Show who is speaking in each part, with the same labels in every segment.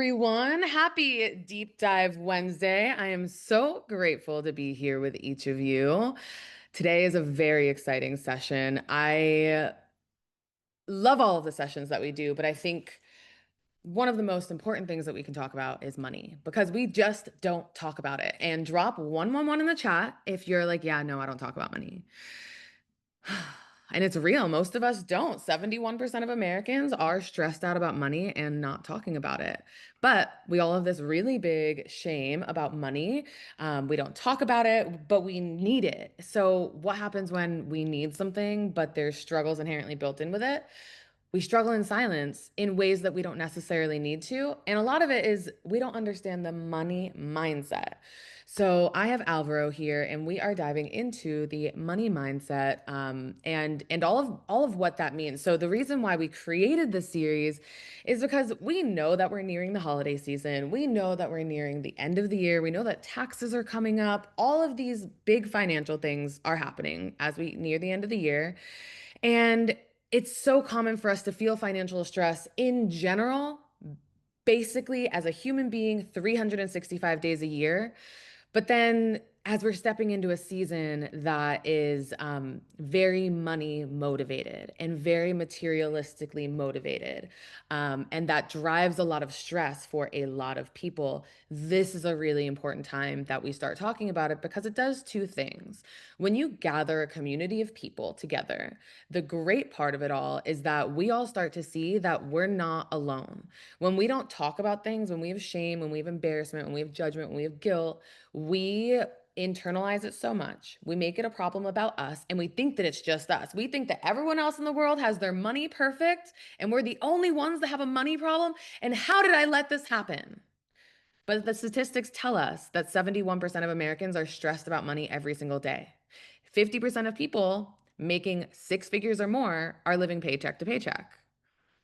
Speaker 1: everyone. Happy Deep Dive Wednesday. I am so grateful to be here with each of you. Today is a very exciting session. I love all of the sessions that we do, but I think one of the most important things that we can talk about is money because we just don't talk about it. And drop 111 in the chat if you're like, yeah, no, I don't talk about money. And it's real. Most of us don't. 71% of Americans are stressed out about money and not talking about it. But we all have this really big shame about money. We don't talk about it, but we need it. So, what happens when we need something, but there's struggles inherently built in with it? We struggle in silence in ways that we don't necessarily need to. And a lot of it is we don't understand the money mindset. So I have Alvaro here, and we are diving into the money mindset and all of what that means. So the reason why we created this series is because we know that we're nearing the holiday season. We know that we're nearing the end of the year. We know that taxes are coming up. All of these big financial things are happening as we near the end of the year. And it's so common for us to feel financial stress in general, basically as a human being, 365 days a year. But then as we're stepping into a season that is very money motivated and very materialistically motivated, and that drives a lot of stress for a lot of people, this is a really important time that we start talking about it because it does two things. When you gather a community of people together, the great part of it all is that we all start to see that we're not alone. When we don't talk about things, when we have shame, when we have embarrassment, when we have judgment, when we have guilt, we internalize it so much. We make it a problem about us and we think that it's just us. We think that everyone else in the world has their money perfect and we're the only ones that have a money problem. And how did I let this happen? But the statistics tell us that 71% of Americans are stressed about money every single day. 50% of people making six figures or more are living paycheck to paycheck.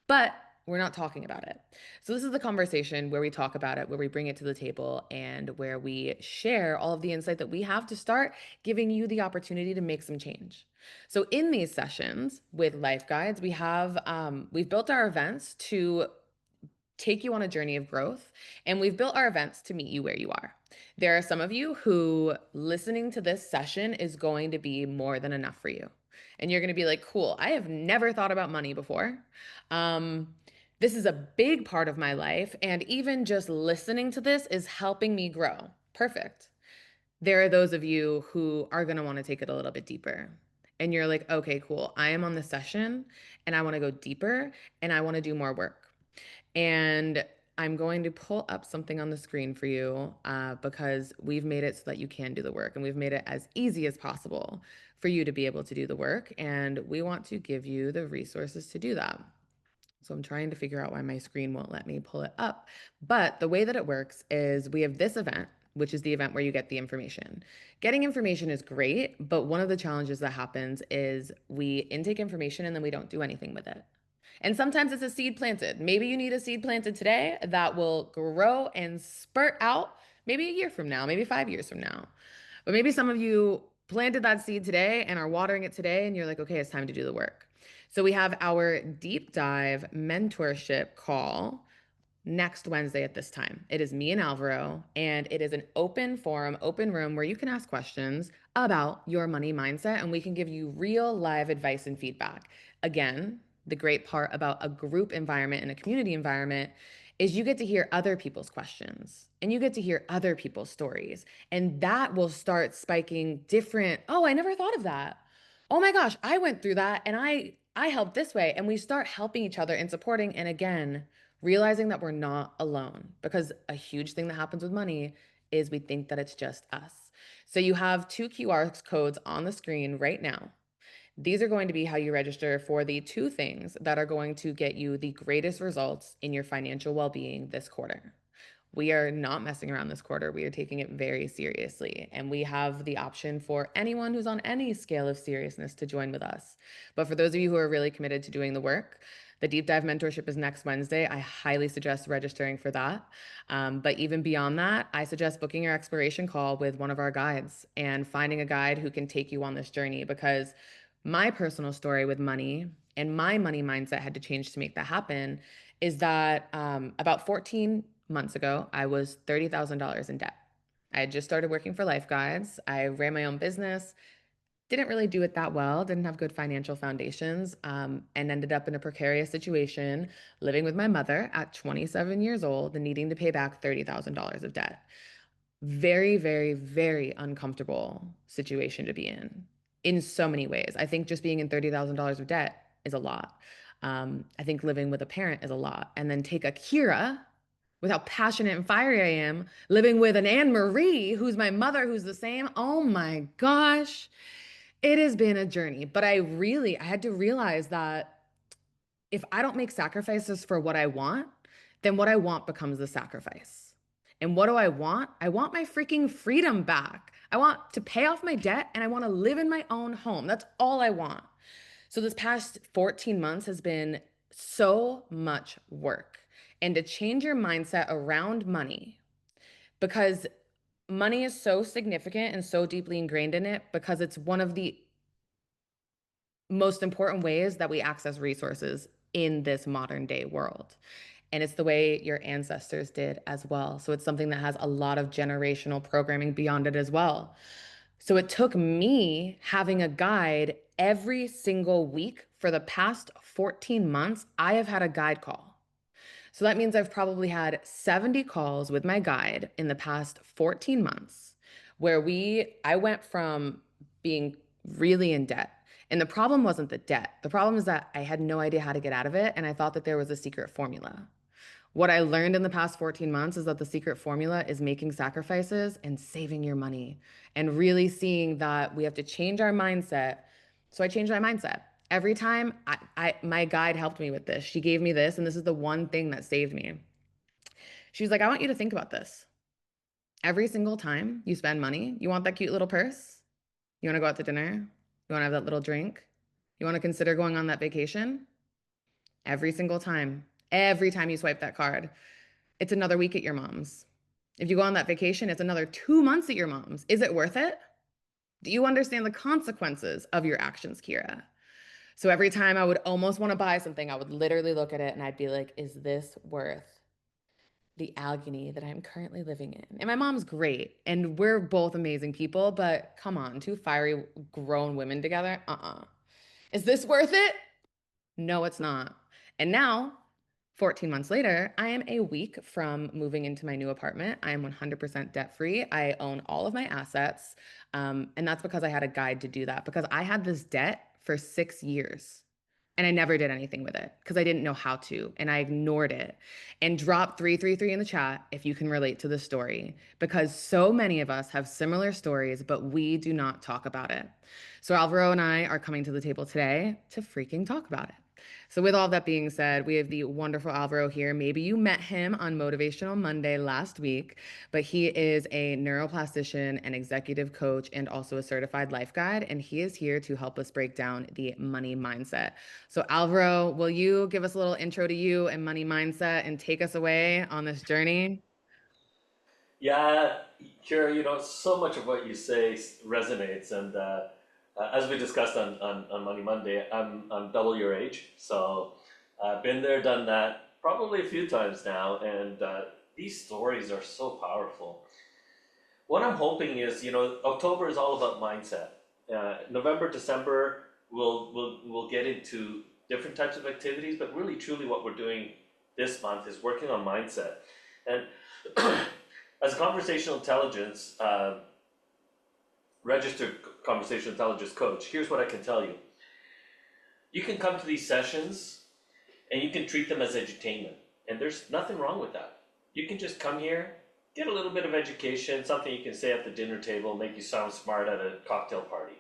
Speaker 1: But we're not talking about it. So, this is the conversation where we talk about it, where we bring it to the table, and where we share all of the insight that we have to start giving you the opportunity to make some change. So, in these sessions with life guides, we've built our events to take you on a journey of growth, and we've built our events to meet you where you are. There are some of you who listening to this session is going to be more than enough for you. And you're going to be like, cool, I have never thought about money before. This is a big part of my life. And even just listening to this is helping me grow. Perfect. There are those of you who are going to want to take it a little bit deeper. And you're like, okay, cool. I am on the session and I want to go deeper and I want to do more work. And I'm going to pull up something on the screen for you because we've made it so that you can do the work and we've made it as easy as possible for you to be able to do the work. And we want to give you the resources to do that. So I'm trying to figure out why my screen won't let me pull it up. But the way that it works is we have this event, which is the event where you get the information. Getting information is great, but one of the challenges that happens is we intake information and then we don't do anything with it. And sometimes it's a seed planted. Maybe you need a seed planted today that will grow and spurt out maybe a year from now, maybe 5 years from now. But maybe some of you planted that seed today and are watering it today, and you're like, okay, it's time to do the work. So we have our deep dive mentorship call next Wednesday at this time. It is me and Alvaro, and it is an open forum, open room where you can ask questions about your money mindset, and we can give you real live advice and feedback. Again, the great part about a group environment and a community environment is you get to hear other people's questions and you get to hear other people's stories. And that will start spiking different, oh, I never thought of that. Oh my gosh, I went through that and I helped this way. And we start helping each other and supporting. And again, realizing that we're not alone because a huge thing that happens with money is we think that it's just us. So you have two QR codes on the screen right now. These are going to be how you register for the two things that are going to get you the greatest results in your financial well-being this quarter. We are not messing around this quarter. We are taking it very seriously. And we have the option for anyone who's on any scale of seriousness to join with us. But for those of you who are really committed to doing the work, the deep dive mentorship is next Wednesday. I highly suggest registering for that. But even beyond that, I suggest booking your exploration call with one of our guides and finding a guide who can take you on this journey because my personal story with money and my money mindset had to change to make that happen. is that about 14 months ago, I was $30,000 in debt. I had just started working for Life Guides. I ran my own business, didn't really do it that well, didn't have good financial foundations, and ended up in a precarious situation, living with my mother at 27 years old and needing to pay back $30,000 of debt. Very, very, very uncomfortable situation to be in so many ways. I think just being in $30,000 of debt is a lot. I think living with a parent is a lot. And then take Akira, with how passionate and fiery I am, living with an Anne Marie, who's my mother, who's the same. Oh my gosh, it has been a journey. But I had to realize that if I don't make sacrifices for what I want, then what I want becomes the sacrifice. And what do I want? I want my freaking freedom back. I want to pay off my debt and I want to live in my own home. That's all I want. So this past 14 months has been so much work. And to change your mindset around money, because money is so significant and so deeply ingrained in it, because it's one of the most important ways that we access resources in this modern day world. And it's the way your ancestors did as well. So it's something that has a lot of generational programming beyond it as well. So it took me having a guide every single week for the past 14 months. I have had a guide call. So that means I've probably had 70 calls with my guide in the past 14 months where I went from being really in debt. And the problem wasn't the debt. The problem is that I had no idea how to get out of it. And I thought that there was a secret formula. What I learned in the past 14 months is that the secret formula is making sacrifices and saving your money and really seeing that we have to change our mindset. So I changed my mindset. Every time my guide helped me with this. She gave me this, and this is the one thing that saved me. She was like, I want you to think about this. Every single time you spend money, you want that cute little purse? You want to go out to dinner? You want to have that little drink? You want to consider going on that vacation? Every time you swipe that card, it's another week at your mom's. If you go on that vacation, it's another 2 months at your mom's. Is it worth it? Do you understand the consequences of your actions, Kira? So every time I would almost want to buy something, I would literally look at it and I'd be like, is this worth the agony that I'm currently living in? And my mom's great and we're both amazing people, but come on, two fiery grown women together? Is this worth it? No, it's not. And now, 14 months later, I am a week from moving into my new apartment. I am 100% debt free. I own all of my assets. And that's because I had a guide to do that, because I had this debt for 6 years. And I never did anything with it because I didn't know how to. And I ignored it. And drop 333 in the chat if you can relate to the story, because so many of us have similar stories, but we do not talk about it. So Alvaro and I are coming to the table today to freaking talk about it. So, with all that being said, we have the wonderful Alvaro here. Maybe you met him on Motivational Monday last week, but he is a neuroplastician and executive coach and also a certified life guide. And he is here to help us break down the money mindset. So, Alvaro, will you give us a little intro to you and money mindset and take us away on this journey?
Speaker 2: Yeah, Kira, so much of what you say resonates. And as we discussed on Money Monday, I'm double your age. So I've been there, done that probably a few times now. And these stories are so powerful. What I'm hoping is, October is all about mindset. November, December, we'll get into different types of activities, but really, truly, what we're doing this month is working on mindset. And as a registered conversational intelligence coach, here's what I can tell you. You can come to these sessions and you can treat them as edutainment. And there's nothing wrong with that. You can just come here, get a little bit of education, something you can say at the dinner table, make you sound smart at a cocktail party.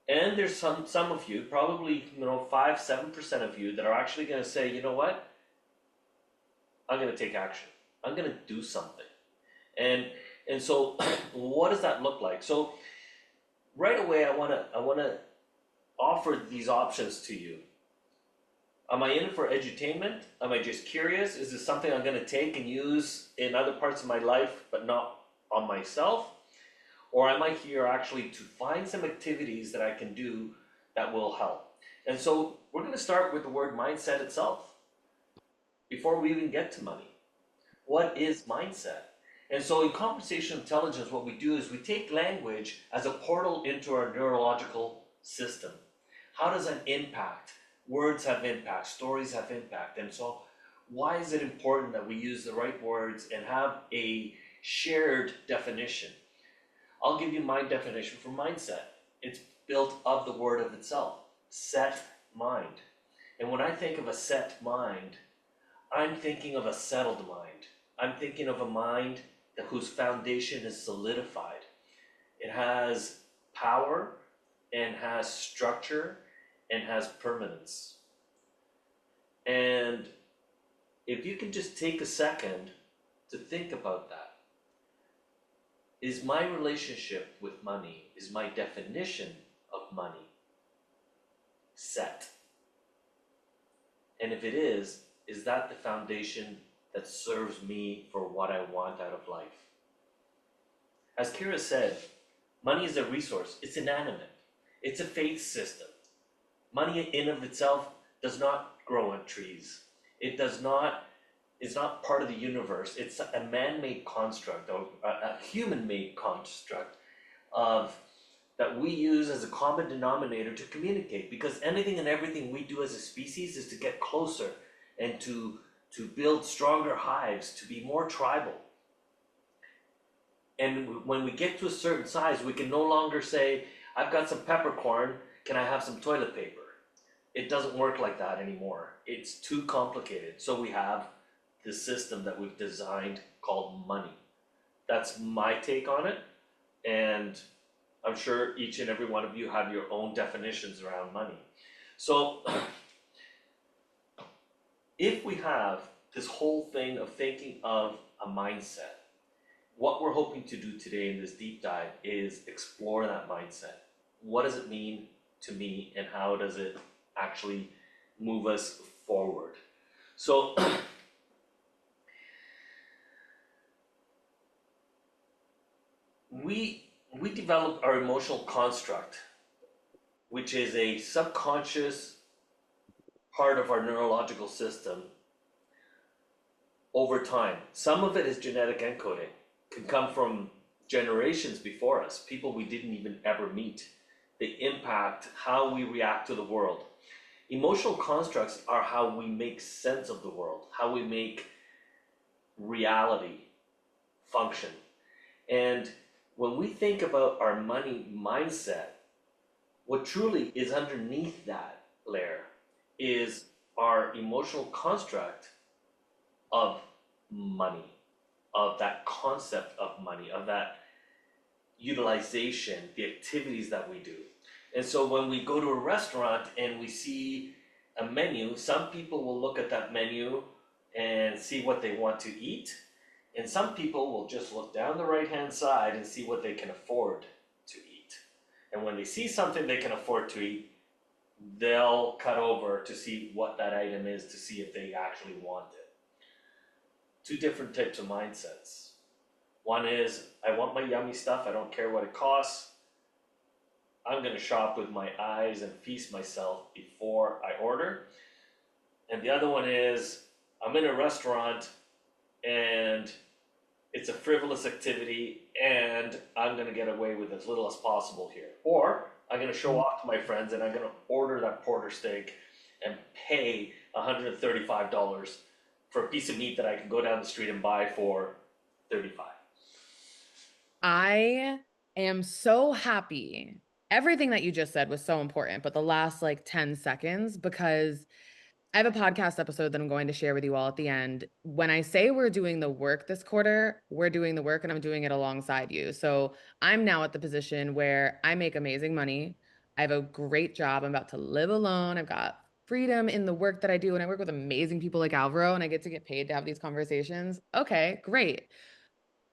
Speaker 2: And there's some of you, probably 5-7% of you, that are actually going to say, you know what? I'm going to take action. I'm going to do something. And so what does that look like? So right away, I want to offer these options to you. Am I in it for edutainment? Am I just curious? Is this something I'm going to take and use in other parts of my life, but not on myself? Or am I here actually to find some activities that I can do that will help? And so we're going to start with the word mindset itself. before we even get to money. What is mindset? And so in conversational intelligence, what we do is we take language as a portal into our neurological system. How does that impact? Words have impact, stories have impact. And so why is it important that we use the right words and have a shared definition? I'll give you my definition for mindset. It's built of the word of itself, set mind. And when I think of a set mind, I'm thinking of a settled mind. I'm thinking of a mind whose foundation is solidified. It has power and has structure and has permanence. And if you can just take a second to think about that, is my relationship with money, is my definition of money set? And if it is that the foundation that serves me for what I want out of life? As Kira said, money is a resource, it's inanimate, it's a faith system. Money in of itself does not grow on trees. It does not, it's not part of the universe. It's a man-made construct, or a human-made construct of that we use as a common denominator to communicate, because anything and everything we do as a species is to get closer and to build stronger hives, to be more tribal. And when we get to a certain size, we can no longer say, I've got some peppercorn, can I have some toilet paper? It doesn't work like that anymore. It's too complicated. So we have this system that we've designed called money. That's my take on it. And I'm sure each and every one of you have your own definitions around money. So if we have this whole thing of thinking of a mindset, what we're hoping to do today in this deep dive is explore that mindset. What does it mean to me, and how does it actually move us forward? So we develop our emotional construct, which is a subconscious part of our neurological system over time. Some of it is genetic encoding, can come from generations before us, people we didn't even ever meet. They impact how we react to the world. Emotional constructs are how we make sense of the world, how we make reality function. And when we think about our money mindset, what truly is underneath that layer is our emotional construct of money, of that concept of money, of that utilization, the activities that we do. And so when we go to a restaurant and we see a menu, some people will look at that menu and see what they want to eat, and some people will just look down the right-hand side and see what they can afford to eat. And when they see something they can afford to eat, they'll cut over to see what that item is, to see if they actually want it. Two different types of mindsets. One is, I want my yummy stuff, I don't care what it costs. I'm gonna shop with my eyes and feast myself before I order. And the other one is, I'm in a restaurant and it's a frivolous activity and I'm gonna get away with as little as possible here. Or I'm gonna show off to my friends and I'm gonna order that porter steak and pay $135 for a piece of meat that I can go down the street and buy for 35.
Speaker 1: I am so happy. Everything that you just said was so important, but the last like 10 seconds, because I have a podcast episode that I'm going to share with you all at the end. When I say we're doing the work this quarter, we're doing the work and I'm doing it alongside you. So I'm now at the position where I make amazing money. I have a great job. I'm about to live alone. I've got freedom in the work that I do. And I work with amazing people like Alvaro and I get paid to have these conversations. Okay, great.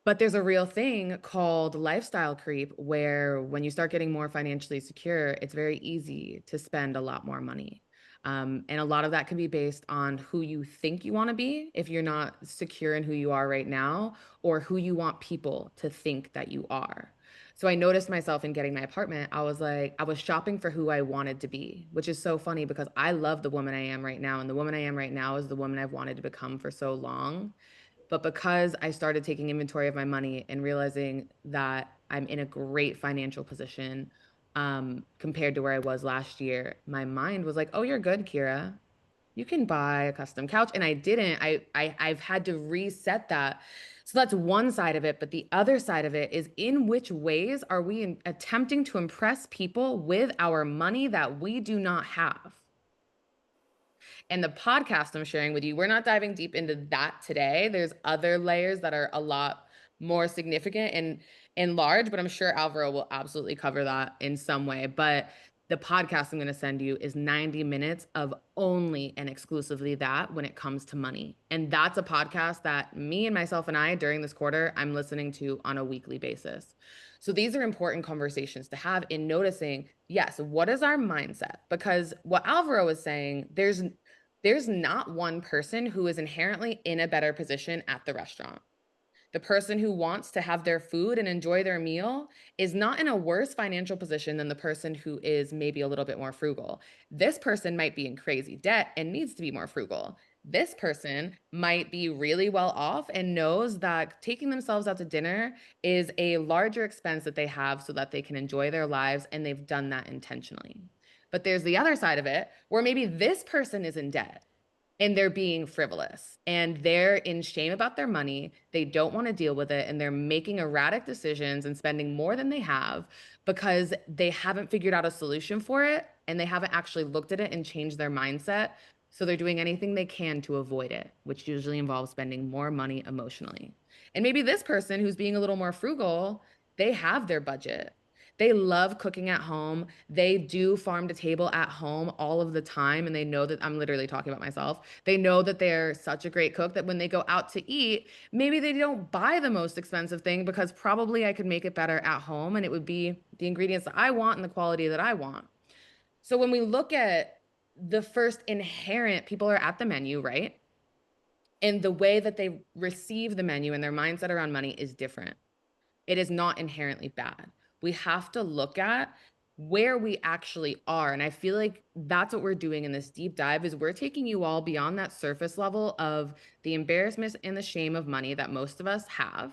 Speaker 1: But there's a real thing called lifestyle creep where when you start getting more financially secure, it's very easy to spend a lot more money. And a lot of that can be based on who you think you want to be if you're not secure in who you are right now, or who you want people to think that you are. So I noticed myself in getting my apartment. I was like, I was shopping for who I wanted to be, which is so funny because I love the woman I am right now. And the woman I am right now is the woman I've wanted to become for so long. But because I started taking inventory of my money and realizing that I'm in a great financial position, compared to where I was last year, my mind was like, oh, you're good, Kira. You can buy a custom couch. And I didn't. I've had to reset that. So that's one side of it. But the other side of it is, in which ways are we attempting to impress people with our money that we do not have? And the podcast I'm sharing with you, we're not diving deep into that today. There's other layers that are a lot more significant and large, but I'm sure Alvaro will absolutely cover that in some way. But the podcast I'm going to send you is 90 minutes of only and exclusively that when it comes to money. And that's a podcast that me and myself and I during this quarter, I'm listening to on a weekly basis. So these are important conversations to have in noticing, yes, what is our mindset? Because what Alvaro is saying, there's not one person who is inherently in a better position at the restaurant. The person who wants to have their food and enjoy their meal is not in a worse financial position than the person who is maybe a little bit more frugal. This person might be in crazy debt and needs to be more frugal. This person might be really well off and knows that taking themselves out to dinner is a larger expense that they have so that they can enjoy their lives, and they've done that intentionally. But there's the other side of it where maybe this person is in debt and they're being frivolous and they're in shame about their money. They don't want to deal with it and they're making erratic decisions and spending more than they have because they haven't figured out a solution for it and they haven't actually looked at it and changed their mindset. So they're doing anything they can to avoid it, which usually involves spending more money emotionally. And maybe this person who's being a little more frugal, they have their budget. They love cooking at home. They do farm to table at home all of the time. And they know that I'm literally talking about myself. They know that they're such a great cook that when they go out to eat, maybe they don't buy the most expensive thing because probably I could make it better at home and it would be the ingredients that I want and the quality that I want. So when we look at the first inherent, people are at the menu, right? And the way that they receive the menu and their mindset around money is different. It is not inherently bad. We have to look at where we actually are. And I feel like that's what we're doing in this deep dive is we're taking you all beyond that surface level of the embarrassment and the shame of money that most of us have.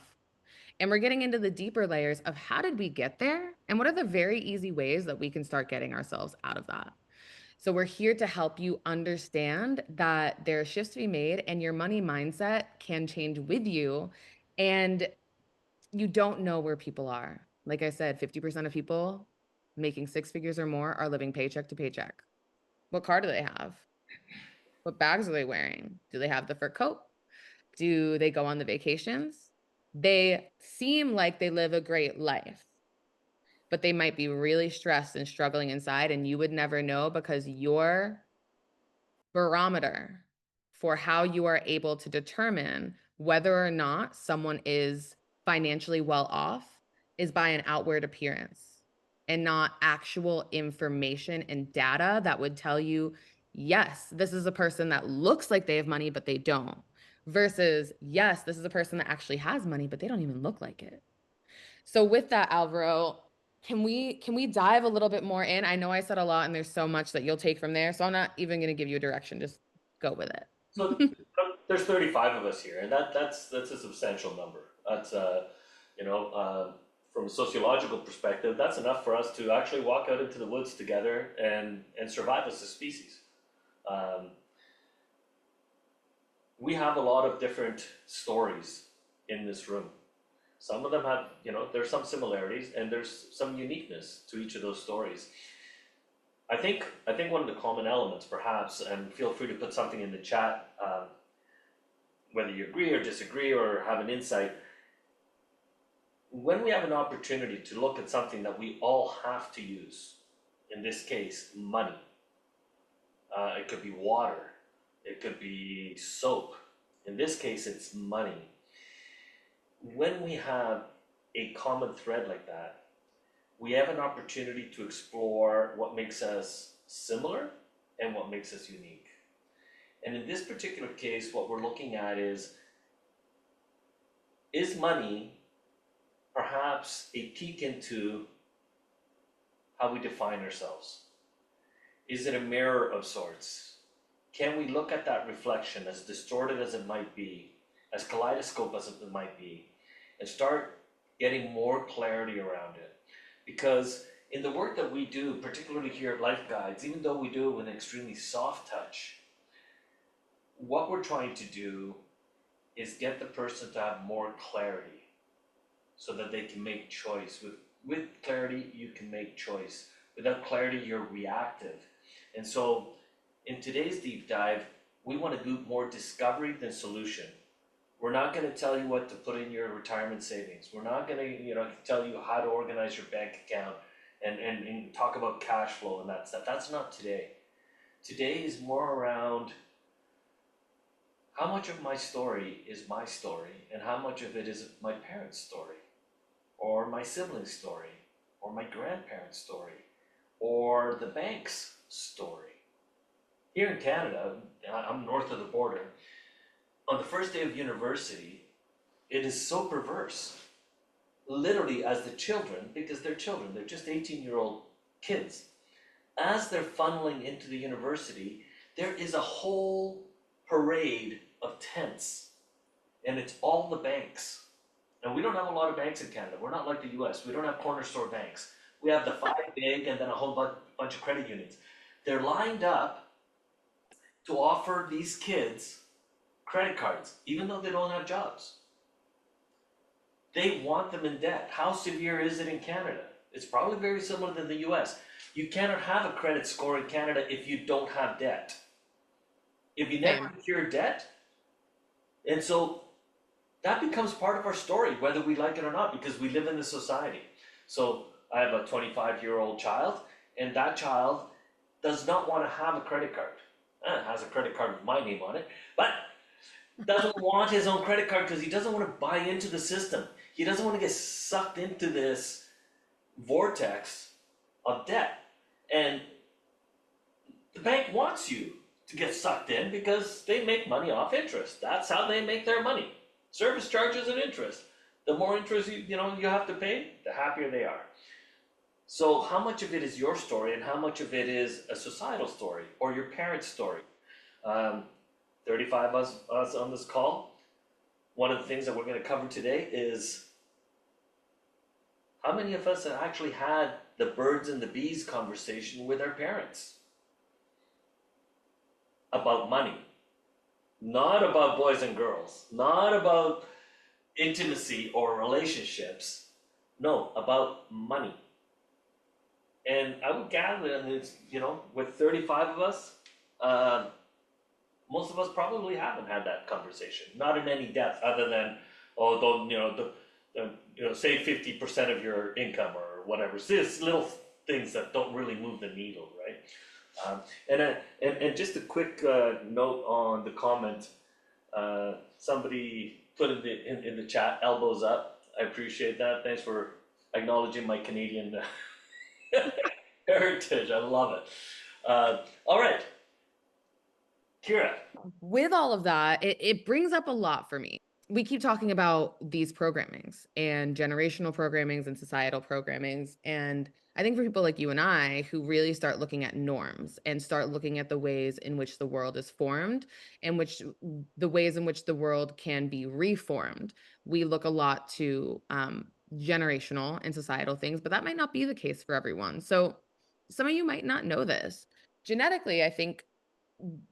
Speaker 1: And we're getting into the deeper layers of how did we get there? And what are the very easy ways that we can start getting ourselves out of that? So we're here to help you understand that there are shifts to be made and your money mindset can change with you. And you don't know where people are. Like I said, 50% of people making six figures or more are living paycheck to paycheck. What car do they have? What bags are they wearing? Do they have the fur coat? Do they go on the vacations? They seem like they live a great life, but they might be really stressed and struggling inside, and you would never know because your barometer for how you are able to determine whether or not someone is financially well off is by an outward appearance and not actual information and data that would tell you, yes, this is a person that looks like they have money, but they don't. Versus, yes, this is a person that actually has money, but they don't even look like it. So with that, Alvaro, can we dive a little bit more in? I know I said a lot and there's so much that you'll take from there. So I'm not even going to give you a direction. Just go with
Speaker 2: So
Speaker 1: it.
Speaker 2: there's 35 of us here, and that's a substantial number. That's you know, from a sociological perspective, that's enough for us to actually walk out into the woods together and survive as a species. Um, we have a lot of different stories in this room. Some of them have, there's some similarities and there's some uniqueness to each of those stories. I think one of the common elements, perhaps, and feel free to put something in the chat, whether you agree or disagree or have an insight. When we have an opportunity to look at something that we all have to use, in this case, money, it could be water, it could be soap. In this case, it's money. When we have a common thread like that, we have an opportunity to explore what makes us similar and what makes us unique. And in this particular case, what we're looking at is money perhaps a peek into how we define ourselves. Is it a mirror of sorts? Can we look at that reflection, as distorted as it might be, as kaleidoscope as it might be, and start getting more clarity around it? Because in the work that we do, particularly here at Life Guides, even though we do it with an extremely soft touch, what we're trying to do is get the person to have more clarity so that they can make choice. With clarity, you can make choice. Without clarity, you're reactive. And so in today's deep dive, we want to do more discovery than solution. We're not going to tell you what to put in your retirement savings. We're not going to, tell you how to organize your bank account and talk about cash flow and that stuff. That's not today. Today is more around how much of my story is my story and how much of it is my parents' story or my sibling's story or my grandparents' story or the bank's story. Here in Canada, I'm north of the border, on the first day of university, it is so perverse. Literally, as the children, because they're children, they're just 18-year-old kids, as they're funneling into the university, there is a whole parade of tents, and it's all the banks. And we don't have a lot of banks in Canada. We're not like the US. We don't have corner store banks. We have the five big and then a whole bunch of credit unions. They're lined up to offer these kids credit cards, even though they don't have jobs. They want them in debt. How severe is it in Canada? It's probably very similar to the US. You cannot have a credit score in Canada if you don't have debt. If you never
Speaker 1: Same.
Speaker 2: incur debt, and so that becomes part of our story, whether we like it or not, because we live in this society. So I have a 25-year-old child, and that child does not want to have a credit card. Has a credit card with my name on it, but doesn't want his own credit card because he doesn't want to buy into the system. He doesn't want to get sucked into this vortex of debt. And the bank wants you to get sucked in because they make money off interest. That's how they make their money. Service charges and interest. The more interest you have to pay, the happier they are. So how much of it is your story and how much of it is a societal story or your parents' story? Um, 35 of us on this call. One of the things that we're going to cover today is how many of us have actually had the birds and the bees conversation with our parents about money, not about boys and girls, not about intimacy or relationships, no, about money. And I would gather, and it's, with 35 of us, most of us probably haven't had that conversation, not in any depth, other than, oh, don't, save 50% of your income or whatever. So it's little things that don't really move the needle, right? And just a quick note on the comment. Somebody put in the chat, elbows up. I appreciate that. Thanks for acknowledging my Canadian heritage. I love it. All right, Kira.
Speaker 1: With all of that, it brings up a lot for me. We keep talking about these programmings and generational programmings and societal programmings. And I think for people like you and I who really start looking at norms and start looking at the ways in which the world is formed and which the ways in which the world can be reformed, we look a lot to generational and societal things, but that might not be the case for everyone. So some of you might not know this. Genetically, I think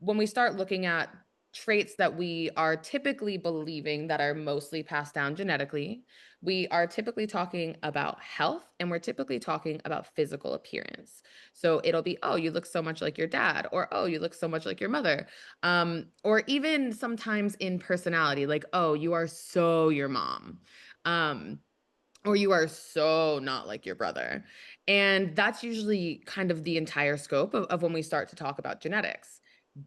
Speaker 1: when we start looking at traits that we are typically believing that are mostly passed down genetically, we are typically talking about health and we're typically talking about physical appearance. So it'll be, oh, you look so much like your dad, or oh, you look so much like your mother. Or even sometimes in personality, like, oh, you are so your mom. Or you are so not like your brother. And that's usually kind of the entire scope of when we start to talk about genetics.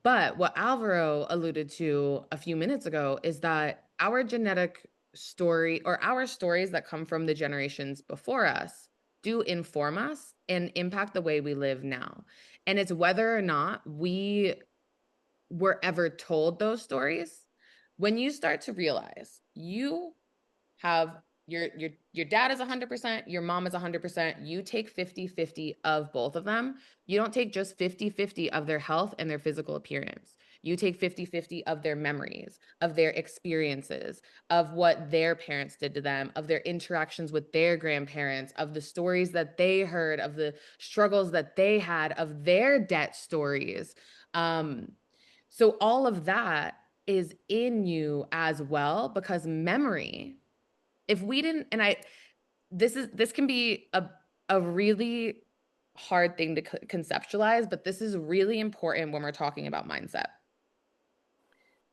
Speaker 1: But what Alvaro alluded to a few minutes ago is that our genetic story or our stories that come from the generations before us do inform us and impact the way we live now. And it's whether or not we were ever told those stories. When you start to realize you have your dad is 100%, your mom is 100%. You take 50-50 of both of them. You don't take just 50-50 of their health and their physical appearance. You take 50-50 of their memories, of their experiences, of what their parents did to them, of their interactions with their grandparents, of the stories that they heard, of the struggles that they had, of their debt stories. So all of that is in you as well because memory, if we didn't, and I, this can be a really hard thing to conceptualize, but this is really important when we're talking about mindset.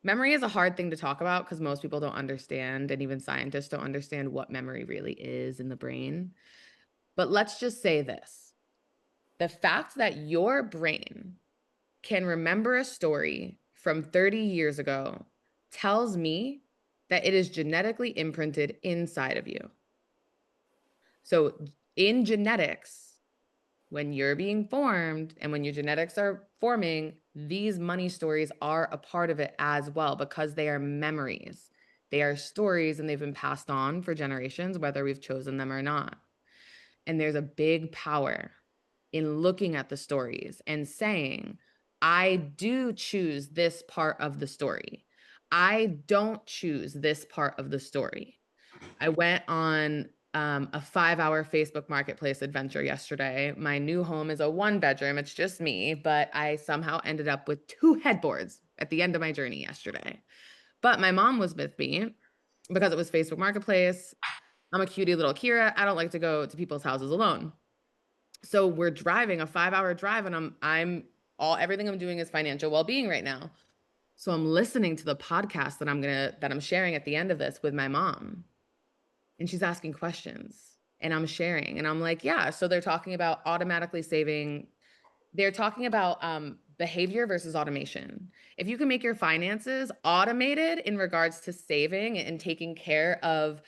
Speaker 1: Memory is a hard thing to talk about because most people don't understand, and even scientists don't understand what memory really is in the brain. But let's just say this: the fact that your brain can remember a story from 30 years ago tells me that it is genetically imprinted inside of you. So, in genetics, when you're being formed and when your genetics are forming, these money stories are a part of it as well because they are memories. They are stories and they've been passed on for generations, whether we've chosen them or not. And there's a big power in looking at the stories and saying, I do choose this part of the story. I don't choose this part of the story. I went on a 5 hour Facebook Marketplace adventure yesterday. My new home is a 1 bedroom. It's just me, but I somehow ended up with 2 headboards at the end of my journey yesterday. But my mom was with me because it was Facebook Marketplace. I'm a cutie little Kira. I don't like to go to people's houses alone. So we're driving a 5 hour drive, and I'm all everything I'm doing is financial well-being right now. So I'm listening to the podcast that I'm sharing at the end of this with my mom. And she's asking questions and I'm sharing. And I'm like, yeah. So they're talking about automatically saving. They're talking about behavior versus automation. If you can make your finances automated in regards to saving and taking care of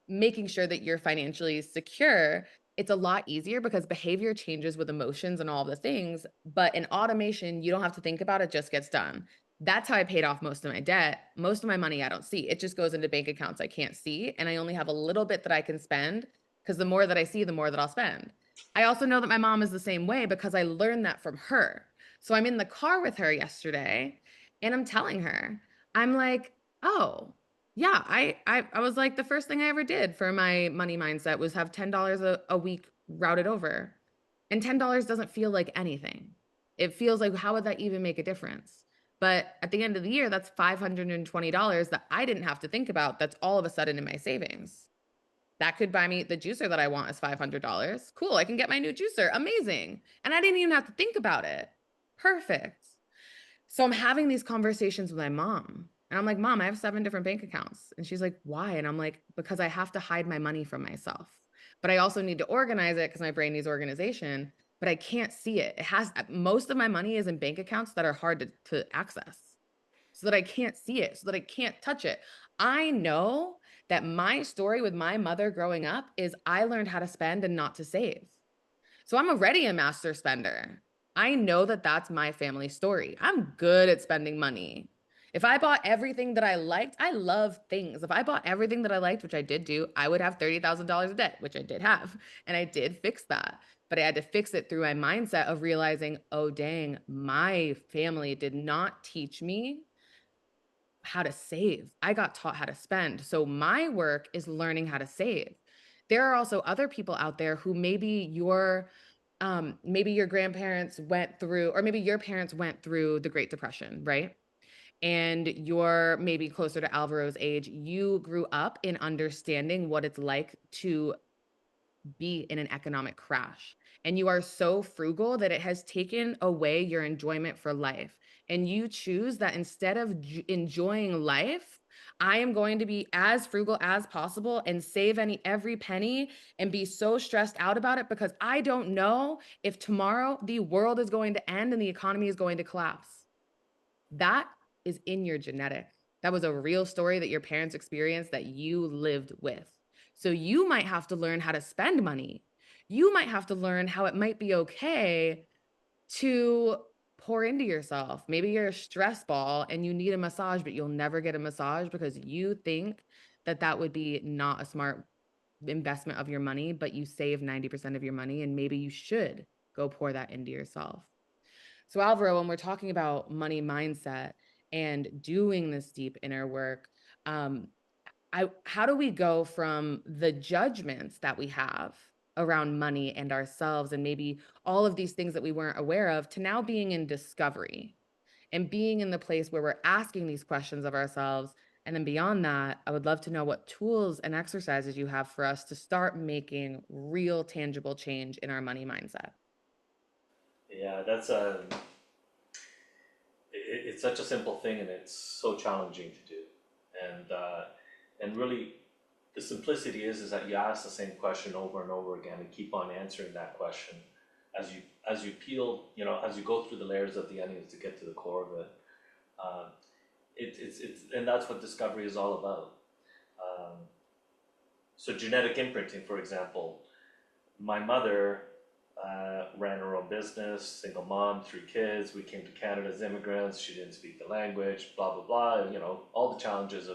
Speaker 1: making sure that you're financially secure, it's a lot easier because behavior changes with emotions and all the things. But in automation, you don't have to think about it, just gets done. That's how I paid off most of my debt. Most of my money I don't see. It just goes into bank accounts I can't see. And I only have a little bit that I can spend because the more that I see, the more that I'll spend. I also know that my mom is the same way because I learned that from her. So I'm in the car with her yesterday and I'm telling her, I'm like, oh, yeah, I was like the first thing I ever did for my money mindset was have $10 a week routed over. And $10 doesn't feel like anything. It feels like how would that even make a difference? But at the end of the year, that's $520 that I didn't have to think about. That's all of a sudden in my savings. That could buy me the juicer that I want is $500. Cool, I can get my new juicer. Amazing. And I didn't even have to think about it. Perfect. So I'm having these conversations with my mom. And I'm like, Mom, I have 7 different bank accounts. And she's like, why? And I'm like, because I have to hide my money from myself. But I also need to organize it because my brain needs organization, but I can't see it. It has most of my money is in bank accounts that are hard to access so that I can't see it, so that I can't touch it. I know that my story with my mother growing up is I learned how to spend and not to save. So I'm already a master spender. I know that that's my family story. I'm good at spending money. If I bought everything that I liked, I love things. If I bought everything that I liked, which I did do, I would have $30,000 of debt, which I did have. And I did fix that. But I had to fix it through my mindset of realizing, oh, dang, my family did not teach me how to save. I got taught how to spend. So my work is learning how to save. There are also other people out there who maybe your grandparents went through, or maybe your parents went through the Great Depression, right? And you're maybe closer to Alvaro's age. You grew up in understanding what it's like to be in an economic crash. And you are so frugal that it has taken away your enjoyment for life. And you choose that instead of enjoying life, I am going to be as frugal as possible and save every penny and be so stressed out about it because I don't know if tomorrow the world is going to end and the economy is going to collapse. That is in your genetic. That was a real story that your parents experienced that you lived with. So you might have to learn how to spend money. You might have to learn how it might be okay to pour into yourself. Maybe you're a stress ball and you need a massage, but you'll never get a massage because you think that that would be not a smart investment of your money, but you save 90% of your money, and maybe you should go pour that into yourself. So, Alvaro, when we're talking about money mindset and doing this deep inner work, um, how do we go from the judgments that we have around money and ourselves and maybe all of these things that we weren't aware of to now being in discovery and being in the place where we're asking these questions of ourselves? And then beyond that, I would love to know what tools and exercises you have for us to start making real tangible change in our money mindset.
Speaker 2: Yeah, it's such a simple thing and it's so challenging to do. And really, the simplicity is that you ask the same question over and over again and keep on answering that question as you peel, as you go through the layers of the onions to get to the core of it. Um, and that's what discovery is all about. Um, so genetic imprinting, for example, my mother ran her own business, single mom, 3 kids. We came to Canada as immigrants. She didn't speak the language, blah blah blah. And, all the challenges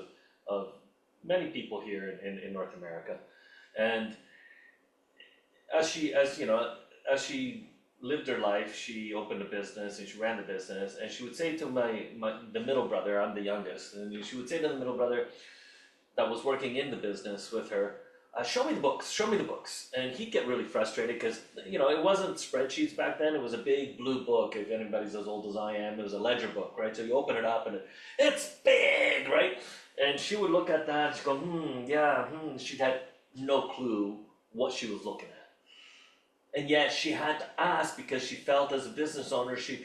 Speaker 2: of many people here in North America. And as she lived her life, she opened a business and she ran the business. And she would say to the middle brother, I'm the youngest, and she would say to the middle brother that was working in the business with her, show me the books, show me the books. And he'd get really frustrated because, it wasn't spreadsheets back then, it was a big blue book. If anybody's as old as I am, it was a ledger book, right? So you open it up and it's big, right? And she would look at that and she'd go, yeah, She'd had no clue what she was looking at. And yet she had to ask because she felt as a business owner, she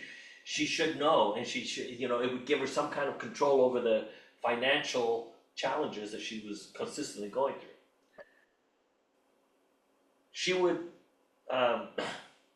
Speaker 2: should know, and she should, it would give her some kind of control over the financial challenges that she was consistently going through. She would, um,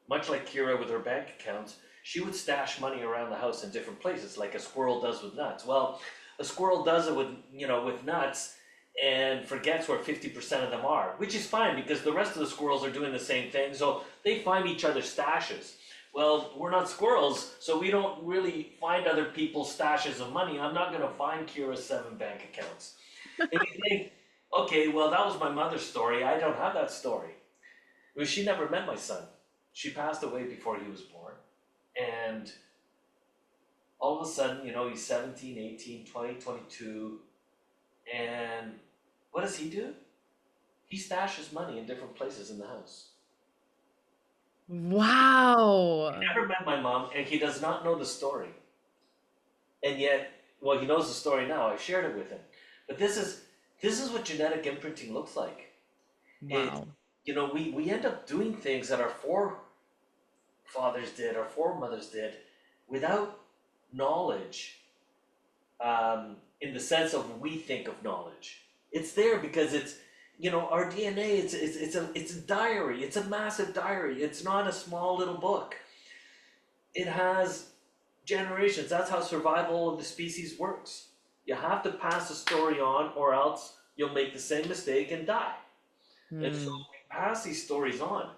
Speaker 2: much like Kira with her bank accounts, she would stash money around the house in different places, like a squirrel does with nuts. Well, a squirrel does it with nuts and forgets where 50% of them are, which is fine because the rest of the squirrels are doing the same thing, so they find each other's stashes. Well, we're not squirrels, so we don't really find other people's stashes of money. I'm not gonna find Kira's 7 bank accounts. And you think, okay, well, that was my mother's story. I don't have that story. Well, she never met my son. She passed away before he was born. And all of a sudden, he's 17, 18, 20, 22. And what does he do? He stashes money in different places in the house. He
Speaker 1: Wow.
Speaker 2: never met my mom and he does not know the story. And yet, well, he knows the story now. I shared it with him. But this is what genetic imprinting looks like. It,
Speaker 1: Wow.
Speaker 2: we end up doing things that our forefathers did, our foremothers did, without knowledge, in the sense of we think of knowledge. It's there because it's, our DNA. It's a diary. It's a massive diary. It's not a small little book. It has generations. That's how survival of the species works. You have to pass the story on, or else you'll make the same mistake and die. And so
Speaker 1: Hmm.
Speaker 2: we pass these stories on.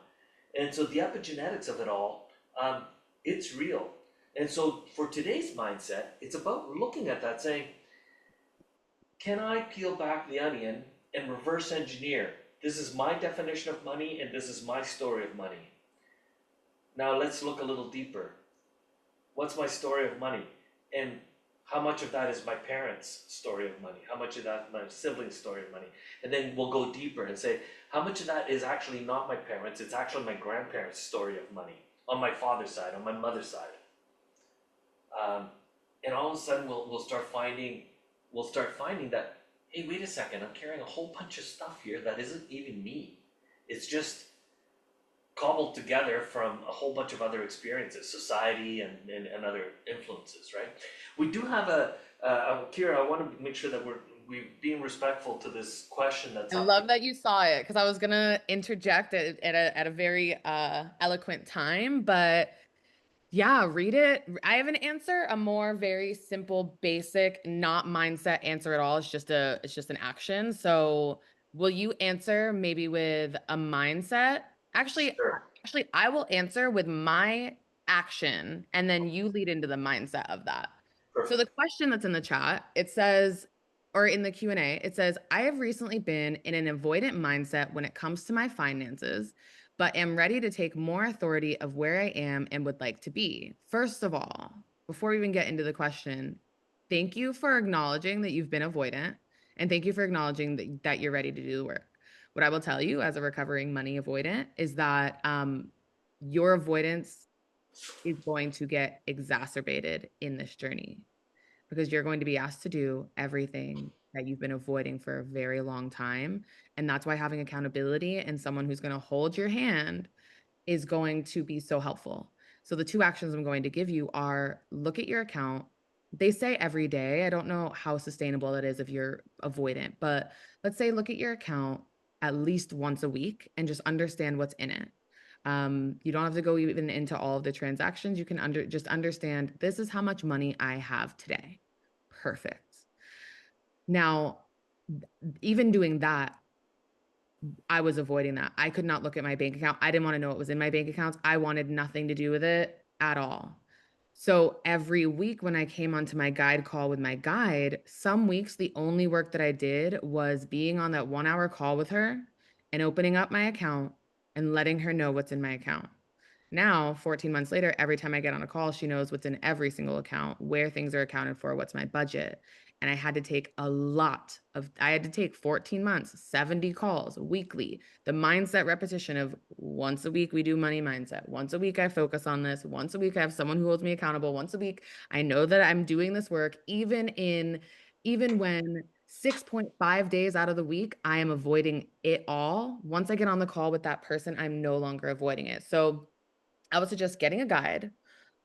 Speaker 2: And so the epigenetics of it all, it's real. And so for today's mindset, it's about looking at that saying, can I peel back the onion and reverse engineer? This is my definition of money and this is my story of money. Now let's look a little deeper. What's my story of money? And how much of that is my parents' story of money? How much of that is my siblings' story of money? And then we'll go deeper and say, how much of that is actually not my parents, it's actually my grandparents' story of money on my father's side, on my mother's side. Um, and all of a sudden we'll start finding that, hey, wait a second, I'm carrying a whole bunch of stuff here that isn't even me. It's just cobbled together from a whole bunch of other experiences, society and other influences, right? We do have Kira, I want to make sure that we're being respectful to this question that's
Speaker 1: I
Speaker 2: up here.
Speaker 1: love that you saw it because I was gonna interject at a very eloquent time, but yeah, read it. I have an answer, a more very simple, basic, not mindset answer at all. It's just an action. So will you answer maybe with a mindset?
Speaker 2: Sure,
Speaker 1: Actually, I will answer with my action, and then you lead into the mindset of that. So the
Speaker 2: perfect.
Speaker 1: question that's in the chat, it says, or in the Q&A, it says, I have recently been in an avoidant mindset when it comes to my finances, but am ready to take more authority of where I am and would like to be. First of all, before we even get into the question, thank you for acknowledging that you've been avoidant, and thank you for acknowledging that you're ready to do the work. What I will tell you as a recovering money avoidant is that your avoidance is going to get exacerbated in this journey because you're going to be asked to do everything that you've been avoiding for a very long time. And that's why having accountability and someone who's going to hold your hand is going to be so helpful. So the two actions I'm going to give you are look at your account. They say every day. I don't know how sustainable it is if you're avoidant, but let's say look at your account at least once a week and just understand what's in it. You don't have to go even into all of the transactions. You can just understand this is how much money I have today. Perfect. Now, even doing that, I was avoiding that. I could not look at my bank account. I didn't want to know what was in my bank accounts. I wanted nothing to do with it at all. So every week when I came onto my guide call with my guide, some weeks the only work that I did was being on that 1 hour call with her and opening up my account and letting her know what's in my account. Now, 14 months later, every time I get on a call, she knows what's in every single account, where things are accounted for, what's my budget. And I had to take 14 months, 70 calls weekly. The mindset repetition of once a week, we do money mindset. Once a week, I focus on this. Once a week, I have someone who holds me accountable. Once a week, I know that I'm doing this work, even when 6.5 days out of the week, I am avoiding it all. Once I get on the call with that person, I'm no longer avoiding it. So I would suggest getting a guide,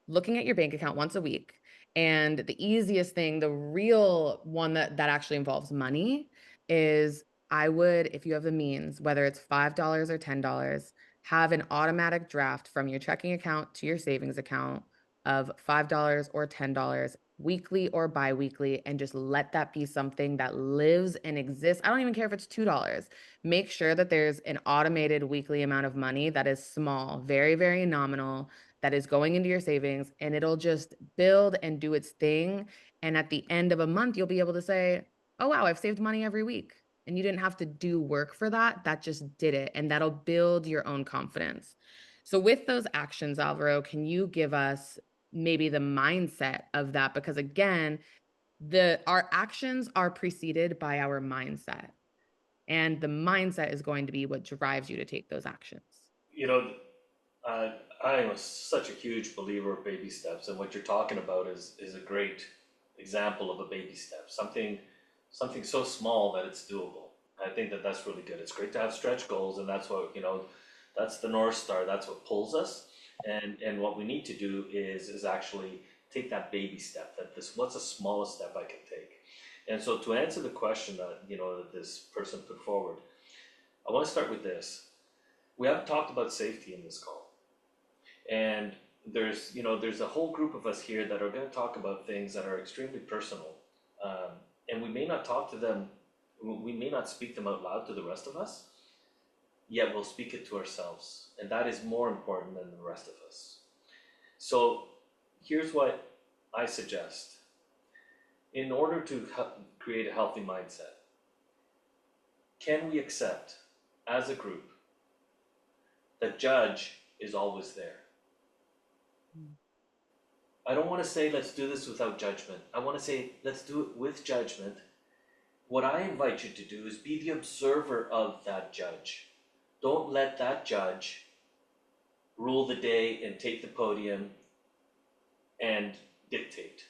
Speaker 1: looking at your bank account once a week. And the easiest thing, the real one that actually involves money is I would, if you have the means, whether it's $5 or $10, have an automatic draft from your checking account to your savings account of $5 or $10 weekly or biweekly, and just let that be something that lives and exists. I don't even care if it's $2. Make sure that there's an automated weekly amount of money that is small, very, very nominal, that is going into your savings, and it'll just build and do its thing. And at the end of a month, you'll be able to say, oh, wow, I've saved money every week. And you didn't have to do work for that. That just did it. And that'll build your own confidence. So, with those actions, Alvaro, can you give us maybe the mindset of that? Because again, our actions are preceded by our mindset. And the mindset is going to be what drives you to take those actions.
Speaker 2: You know, uh, I am such a huge believer of baby steps, and what you're talking about is a great example of a baby step. Something so small that it's doable. I think that that's really good. It's great to have stretch goals, and that's what that's the North Star. That's what pulls us. And what we need to do is actually take that baby step. What's the smallest step I can take? And so to answer the question that that this person put forward, I want to start with this. We haven't talked about safety in this call. And there's a whole group of us here that are going to talk about things that are extremely personal. Um, and we may not talk to them, we may not speak them out loud to the rest of us, yet we'll speak it to ourselves. And that is more important than the rest of us. So here's what I suggest. In order to create a healthy mindset, can we accept as a group that judge is always there? I don't want to say let's do this without judgment. I want to say let's do it with judgment. What I invite you to do is be the observer of that judge. Don't let that judge rule the day and take the podium and dictate.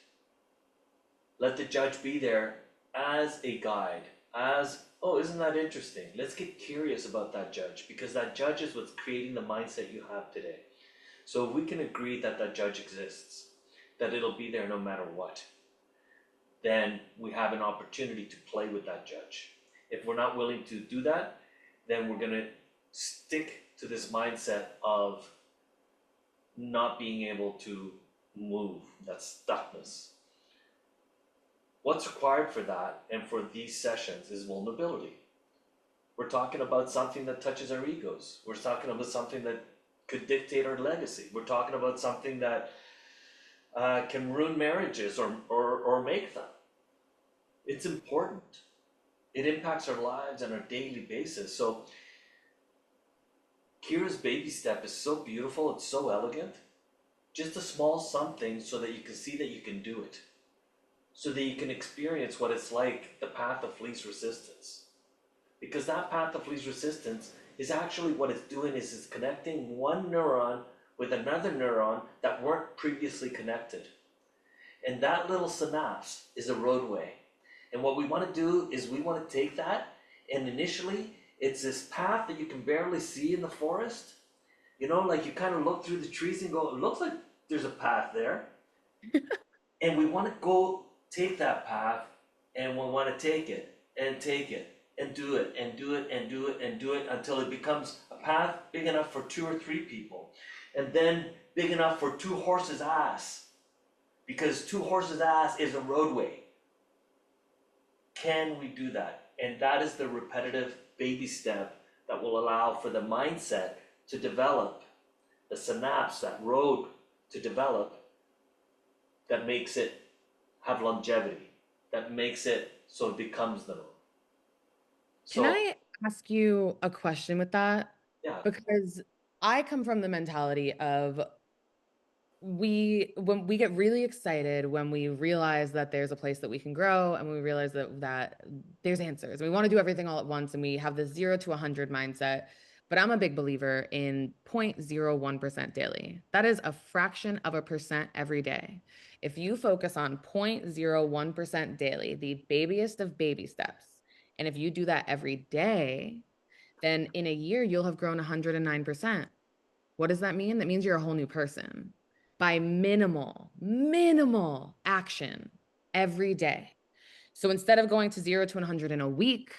Speaker 2: Let the judge be there as a guide, oh, isn't that interesting? Let's get curious about that judge, because that judge is what's creating the mindset you have today. So if we can agree that that judge exists, that it'll be there no matter what, then we have an opportunity to play with that judge. If we're not willing to do that, then we're going to stick to this mindset of not being able to move, that stuckness. What's required for that and for these sessions is vulnerability. We're talking about something that touches our egos. We're talking about something that could dictate our legacy. We're talking about something that can ruin marriages or make them. It's important. It impacts our lives on a daily basis. So Kira's baby step is so beautiful, it's so elegant. Just a small something so that you can see that you can do it. So that you can experience what it's like, the path of least resistance. Because that path of least resistance is actually what it's doing is it's connecting one neuron with another neuron that weren't previously connected. And that little synapse is a roadway. And what we want to do is we want to take that, and initially it's this path that you can barely see in the forest. You know, like you kind of look through the trees and go, it looks like there's a path there. And we want to go take that path, and we want to take it and take it and do it and do it and do it and do it until it becomes a path big enough for 2 or 3 people. And then big enough for 2 horses' ass. Because 2 horses' ass is a roadway. Can we do that? And that is the repetitive baby step that will allow for the mindset to develop, the synapse, that road to develop, that makes it have longevity, that makes it so it becomes the norm.
Speaker 1: Can
Speaker 2: So,
Speaker 1: I ask you a question with that?
Speaker 2: yeah,
Speaker 1: Because I come from the mentality of when we get really excited when we realize that there's a place that we can grow and we realize that there's answers. We want to do everything all at once and we have this 0 to 100 mindset. But I'm a big believer in 0.01% daily. That is a fraction of a percent every day. If you focus on 0.01% daily, the babyest of baby steps, and if you do that every day, then in a year you'll have grown 109%. What does that mean? That means you're a whole new person by minimal action every day. So instead of going to 0 to 100 in a week,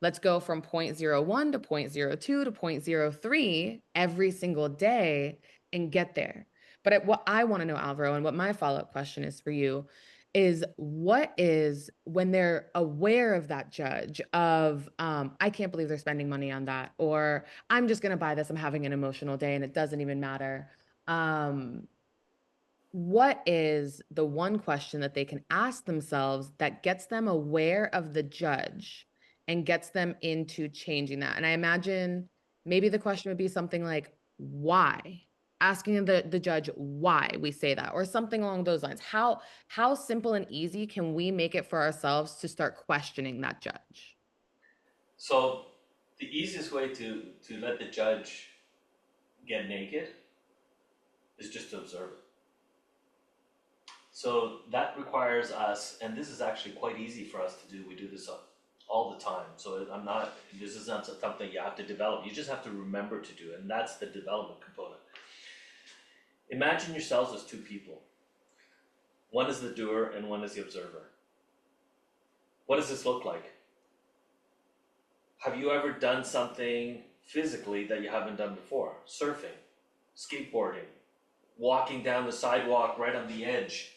Speaker 1: let's go from 0.01 to 0.02 to 0.03 every single day and get there. But what I want to know, Alvaro, and what my follow-up question is for you is what is when they're aware of that judge of I can't believe they're spending money on that, or I'm just going to buy this, I'm having an emotional day and it doesn't even matter. um what is the one question that they can ask themselves that gets them aware of the judge and gets them into changing that? And I imagine maybe the question would be something like, why? Asking the judge why we say that, or something along those lines. How simple and easy can we make it for ourselves to start questioning that judge?
Speaker 2: so the easiest way to let the judge get naked is just to observe it. So that requires us, and this is actually quite easy for us to do. We do this all the time. So this is not something you have to develop. You just have to remember to do it, and that's the development component. Imagine yourselves as 2 people. One is the doer and one is the observer. What does this look like? Have you ever done something physically that you haven't done before? Surfing, skateboarding, walking down the sidewalk right on the edge,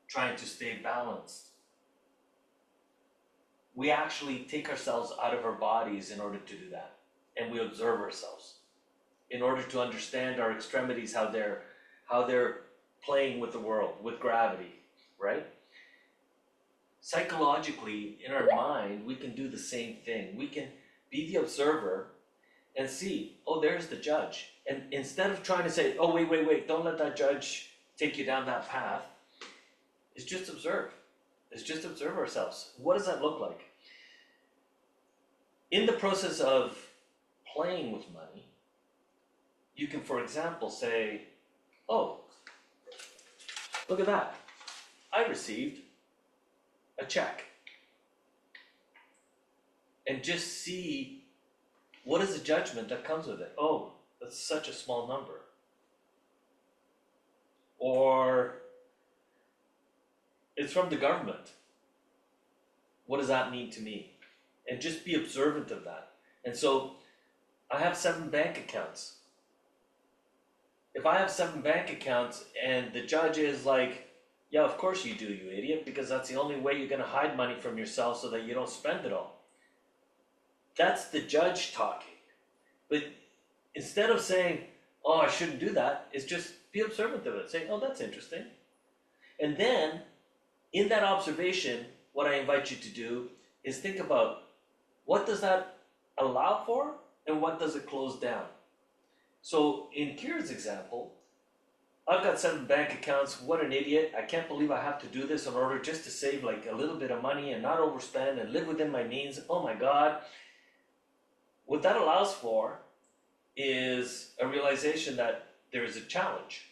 Speaker 2: trying to stay balanced. We actually take ourselves out of our bodies in order to do that. And we observe ourselves in order to understand our extremities, how they're playing with the world, with gravity, right? Psychologically, in our mind, we can do the same thing. We can be the observer and see, oh, there's the judge. And instead of trying to say, oh, wait, don't let that judge take you down that path, is just observe. Is just observe ourselves. What does that look like? In the process of playing with money, you can, for example, say, oh, look at that. I received a check. And just see what is the judgment that comes with it. Oh, that's such a small number. Or it's from the government. What does that mean to me? And just be observant of that. And so I have 7 bank accounts. If I have 7 bank accounts and the judge is like, yeah, of course you do, you idiot, because that's the only way you're going to hide money from yourself so that you don't spend it all. That's the judge talking. But instead of saying, oh, I shouldn't do that, it's just be observant of it. Say, oh, that's interesting. And then, in that observation, what I invite you to do is think about what does that allow for and what does it close down. So in Kira's example, I've got 7 bank accounts. What an idiot. I can't believe I have to do this in order just to save like a little bit of money and not overspend and live within my means. Oh my God. What that allows for is a realization that there is a challenge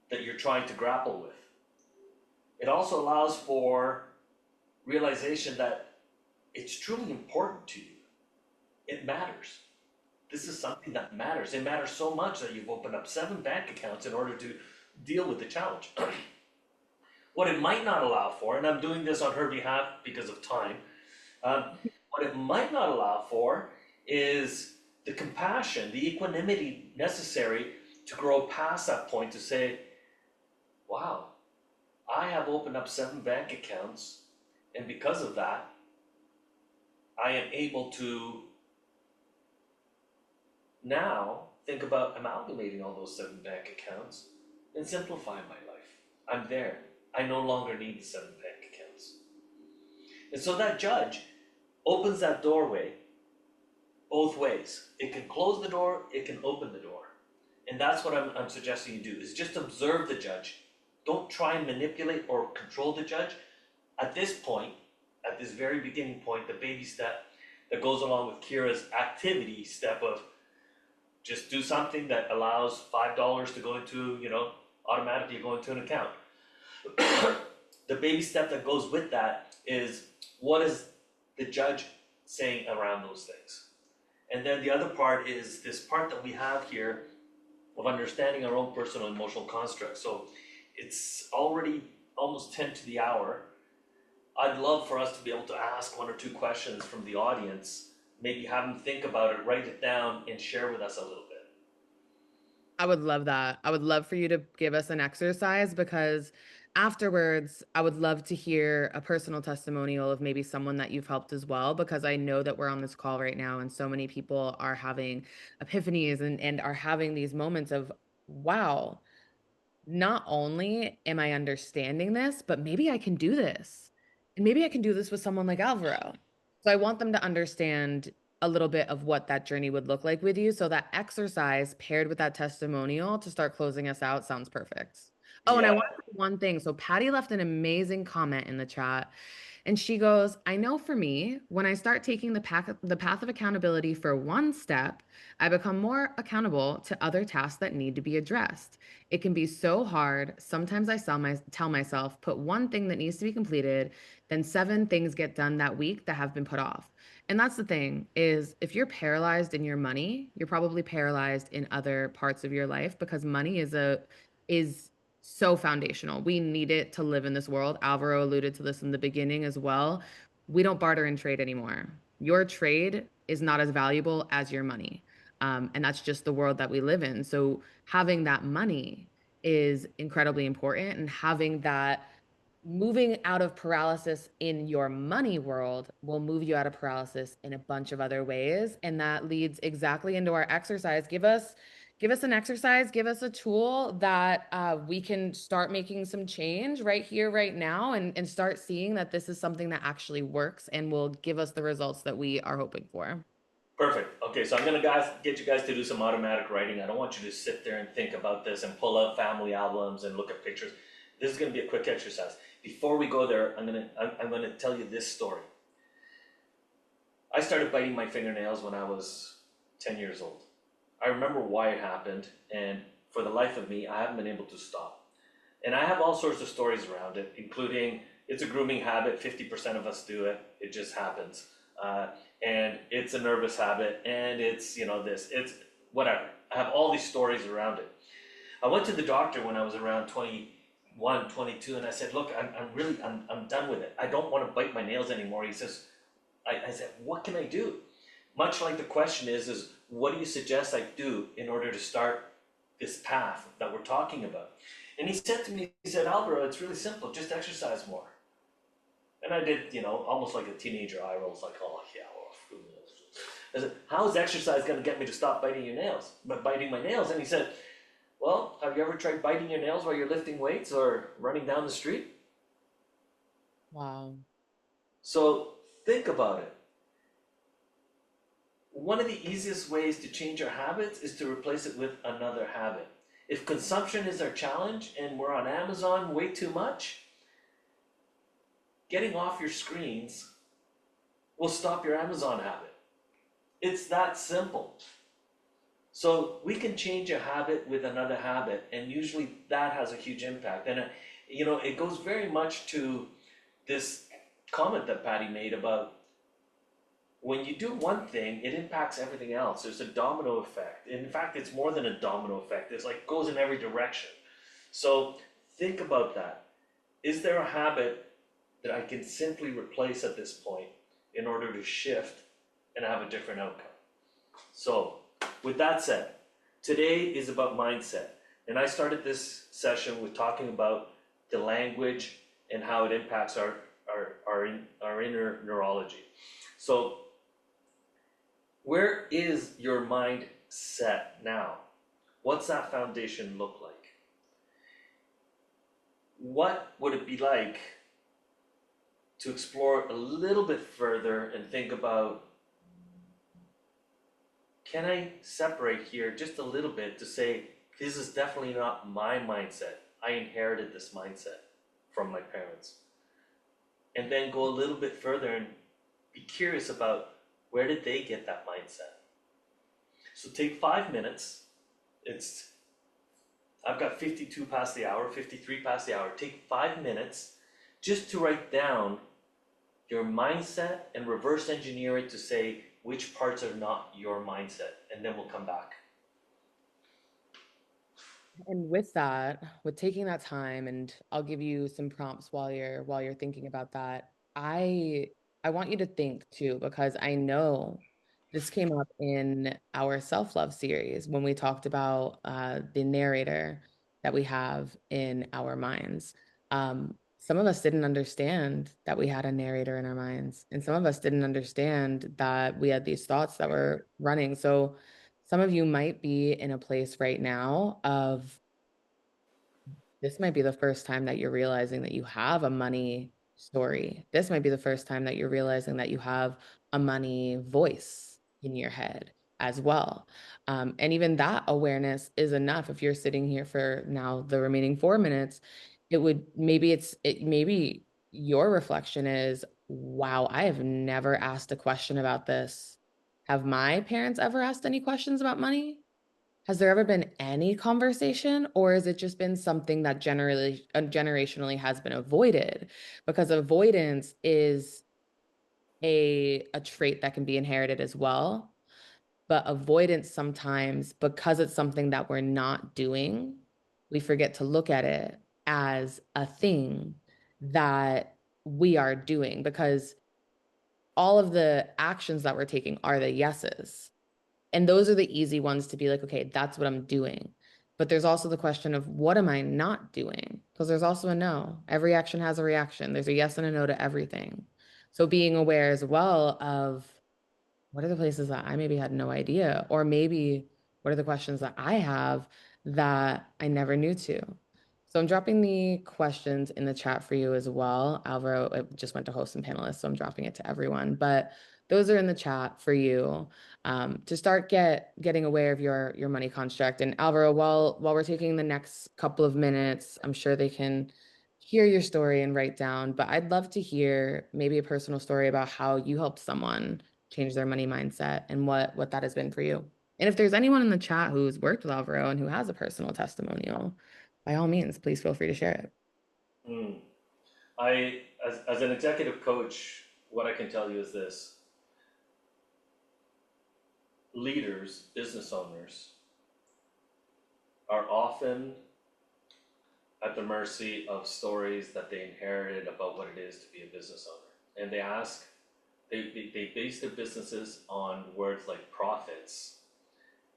Speaker 2: that you're trying to grapple with. It also allows for realization that it's truly important to you. It matters. This is something that matters. It matters so much that you've opened up 7 bank accounts in order to deal with the challenge. What it might not allow for, and I'm doing this on her behalf because of time, um, what it might not allow for is the compassion, the equanimity necessary to grow past that point to say, wow, I have opened up 7 bank accounts, and because of that, I am able to now think about amalgamating all those 7 bank accounts and simplify my life. I'm there. I no longer need the 7 bank accounts. And so that judge opens that doorway both ways. It can close the door, it can open the door. And that's what I'm suggesting you do, is just observe the judge. Don't try and manipulate or control the judge. At this point, at this very beginning point, the baby step that goes along with Kira's activity step of just do something that allows $5 to go into, automatically go into an account. The baby step that goes with that is, what is the judge saying around those things? And then the other part is this part that we have here of understanding our own personal emotional construct. So it's already almost 10 to the hour. I'd love for us to be able to ask 1 or 2 questions from the audience, maybe have them think about it, write it down, and share with us a little bit.
Speaker 1: I would love that. I would love for you to give us an exercise because afterwards, I would love to hear a personal testimonial of maybe someone that you've helped as well, because I know that we're on this call right now and so many people are having epiphanies and are having these moments of, wow, not only am I understanding this, but maybe I can do this. And maybe I can do this with someone like Alvaro. So I want them to understand a little bit of what that journey would look like with you. So that exercise paired with that testimonial to start closing us out sounds perfect. Oh, and I
Speaker 2: Yeah,
Speaker 1: want to say one thing. So Patty left an amazing comment in the chat. And she goes, I know for me, when I start taking the path of accountability for one step, I become more accountable to other tasks that need to be addressed. It can be so hard. Sometimes I tell myself, put one thing that needs to be completed, then 7 things get done that week that have been put off. And that's the thing is if you're paralyzed in your money, you're probably paralyzed in other parts of your life because money is so foundational. We need it to live in this world. Alvaro alluded to this in the beginning as well. We don't barter and trade anymore. Your trade is not as valuable as your money. And that's just the world that we live in. So having that money is incredibly important, and having that moving out of paralysis in your money world will move you out of paralysis in a bunch of other ways. And that leads exactly into our exercise. Give us an exercise, give us a tool that we can start making some change right here, right now, and start seeing that this is something that actually works and will give us the results that we are hoping for.
Speaker 2: perfect. Okay, so I'm gonna get you guys to do some automatic writing. I don't want you to sit there and think about this and pull out family albums and look at pictures. This is gonna be a quick exercise. Before we go there, I'm gonna tell you this story. I started biting my fingernails when I was 10 years old. I remember why it happened, and for the life of me, I haven't been able to stop. And I have all sorts of stories around it, including it's a grooming habit, 50% of us do it, it just happens. And it's a nervous habit, and it's, it's whatever. I have all these stories around it. I went to the doctor when I was around 21, 22, and I said, look, I'm done with it. I don't want to bite my nails anymore. He says, I said, what can I do? Much like the question is what do you suggest I do in order to start this path that we're talking about? And he said to me, he said, Alvaro, it's really simple, just exercise more. And I did, almost like a teenager eye rolls, like, oh yeah, well, I said, how is exercise gonna get me to stop biting your nails? But biting my nails? And he said, well, have you ever tried biting your nails while you're lifting weights or running down the street?
Speaker 1: Wow.
Speaker 2: So think about it. One of the easiest ways to change our habits is to replace it with another habit. If consumption is our challenge and we're on Amazon way too much, getting off your screens will stop your Amazon habit. It's that simple. So we can change a habit with another habit, and usually that has a huge impact. And it goes very much to this comment that Patty made about when you do one thing, it impacts everything else. There's a domino effect. In fact, it's more than a domino effect. It's like goes in every direction. So think about that. Is there a habit that I can simply replace at this point in order to shift and have a different outcome? So, with that said, today is about mindset. And I started this session with talking about the language and how it impacts our inner neurology. So, where is your mind set now? What's that foundation look like? What would it be like to explore a little bit further and think about, can I separate here just a little bit to say, this is definitely not my mindset. I inherited this mindset from my parents. And then go a little bit further and be curious about, where did they get that mindset? So take 5 minutes. It's I've got 52 past the hour, 53 past the hour. Take 5 minutes just to write down your mindset and reverse engineer it to say which parts are not your mindset, and then we'll come back.
Speaker 1: And with that, with taking that time, and I'll give you some prompts while you're thinking about that. I want you to think too, because I know this came up in our self-love series when we talked about the narrator that we have in our minds. Some of us didn't understand that we had a narrator in our minds, and some of us didn't understand that we had these thoughts that were running. So some of you might be in a place right now of, this might be the first time that you're realizing that you have a money story. This might be the first time that you're realizing that you have a money voice in your head as well. And even that awareness is enough. If you're sitting here for now the remaining 4 minutes, it would maybe your reflection is, wow, I have never asked a question about this. Have my parents ever asked any questions about money? Has there ever been any conversation, or has it just been something that generally generationally has been avoided? Because avoidance is a trait that can be inherited as well. But avoidance sometimes, because it's something that we're not doing, we forget to look at it as a thing that we are doing, because all of the actions that we're taking are the yeses. And those are the easy ones to be like, okay, that's what I'm doing. But there's also the question of, what am I not doing? Because there's also a no. Every action has a reaction. There's a yes and a no to everything. So being aware as well of, what are the places that I maybe had no idea? Or maybe what are the questions that I have that I never knew to? So I'm dropping the questions in the chat for you as well. Alvaro just went to host and panelists, so I'm dropping it to everyone. But those are in the chat for you, to start getting aware of your money construct. And Alvaro, while we're taking the next couple of minutes, I'm sure they can hear your story and write down. But I'd love to hear maybe a personal story about how you helped someone change their money mindset and what that has been for you. And if there's anyone in the chat who's worked with Alvaro and who has a personal testimonial, by all means, please feel free to share it.
Speaker 2: Hmm. As an executive coach, what I can tell you is this: leaders, business owners, are often at the mercy of stories that they inherited about what it is to be a business owner. And they base their businesses on words like profits,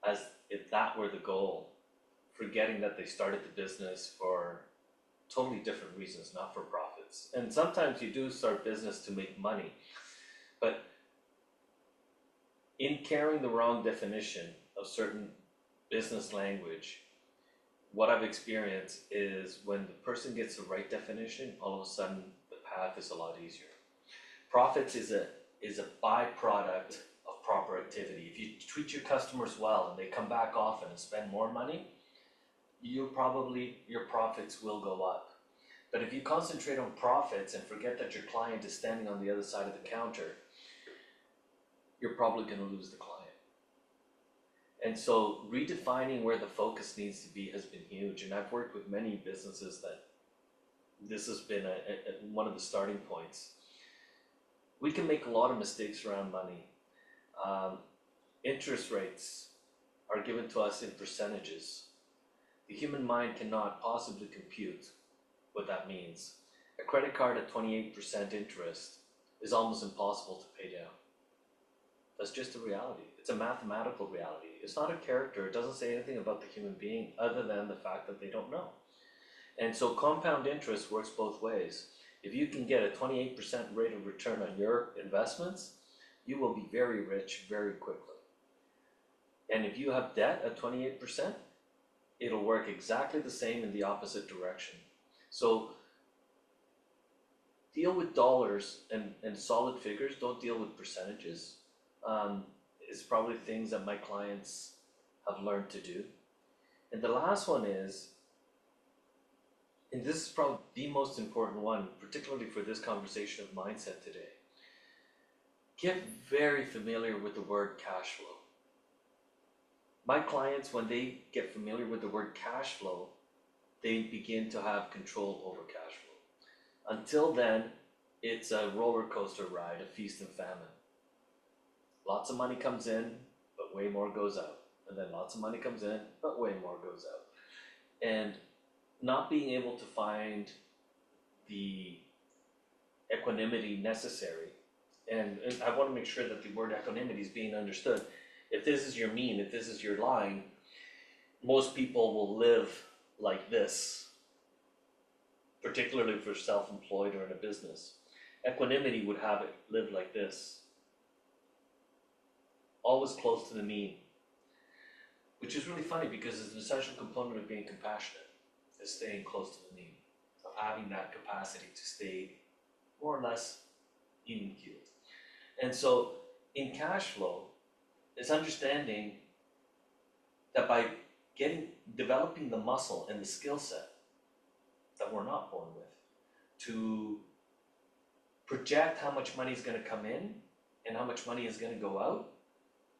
Speaker 2: as if that were the goal, forgetting that they started the business for totally different reasons, not for profits. And sometimes you do start business to make money, but in carrying the wrong definition of certain business language, what I've experienced is when the person gets the right definition, all of a sudden the path is a lot easier. Profits is a byproduct of proper activity. If you treat your customers well and they come back often and spend more money, your profits will go up. But if you concentrate on profits and forget that your client is standing on the other side of the counter, you're probably going to lose the client. And so redefining where the focus needs to be has been huge. And I've worked with many businesses that this has been one of the starting points. We can make a lot of mistakes around money. Interest rates are given to us in percentages. The human mind cannot possibly compute what that means. A credit card at 28% interest is almost impossible to pay down. That's just a reality. It's a mathematical reality. It's not a character. It doesn't say anything about the human being other than the fact that they don't know. And so compound interest works both ways. If you can get a 28% rate of return on your investments, you will be very rich very quickly. And if you have debt at 28%, it'll work exactly the same in the opposite direction. So deal with dollars and solid figures, don't deal with percentages. Is probably things that my clients have learned to do. And the last one is, and this is probably the most important one, particularly for this conversation of mindset today, get very familiar with the word cash flow. My clients, when they get familiar with the word cash flow, they begin to have control over cash flow. Until then, it's a roller coaster ride, a feast and famine. Lots of money comes in, but way more goes out. And then lots of money comes in, but way more goes out. And not being able to find the equanimity necessary. And I want to make sure that the word equanimity is being understood. If this is your mean, if this is your line, most people will live like this, particularly if you're self-employed or in a business. Equanimity would have it live like this. Always close to the mean, which is really funny because it's an essential component of being compassionate, is staying close to the mean, of having that capacity to stay more or less even keeled. And so in cash flow, it's understanding that by developing the muscle and the skill set that we're not born with, to project how much money is going to come in and how much money is going to go out,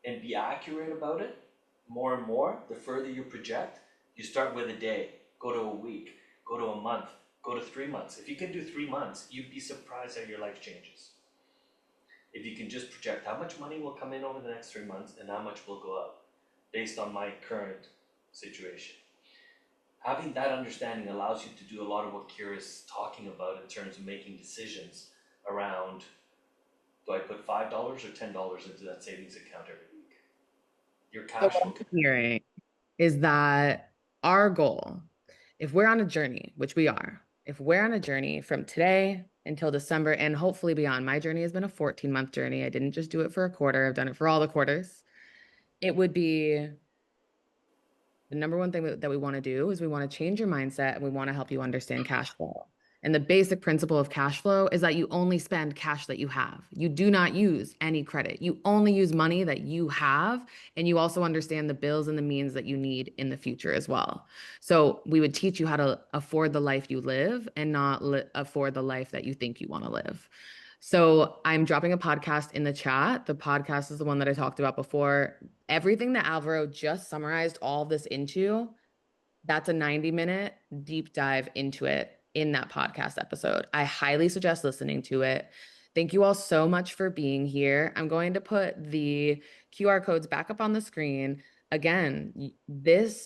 Speaker 2: and be accurate about it more and more. The further you project, you start with a day, go to a week, go to a month, go to 3 months. If you can do 3 months, you'd be surprised how your life changes. If you can just project how much money will come in over the next 3 months and how much will go out based on my current situation. Having that understanding allows you to do a lot of what Kira is talking about in terms of making decisions around, do I put $5 or $10 into that savings account every week? Your
Speaker 1: So
Speaker 2: cash
Speaker 1: what
Speaker 2: flow.
Speaker 1: I'm hearing is that our goal, if we're on a journey, which we are, if we're on a journey from today until December and hopefully beyond, my journey has been a 14-month journey. I didn't just do it for a quarter, I've done it for all the quarters. It would be the number one thing that we want to do is we want to change your mindset and we want to help you understand cash flow. And the basic principle of cash flow is that you only spend cash that you have. You do not use any credit. You only use money that you have. And you also understand the bills and the means that you need in the future as well. So we would teach you how to afford the life you live and not afford the life that you think you want to live. So I'm dropping a podcast in the chat. The podcast is the one that I talked about before. Everything that Alvaro just summarized all of this into, that's a 90-minute deep dive into it in that podcast episode. I highly suggest listening to it. Thank you all so much for being here. I'm going to put the QR codes back up on the screen. Again,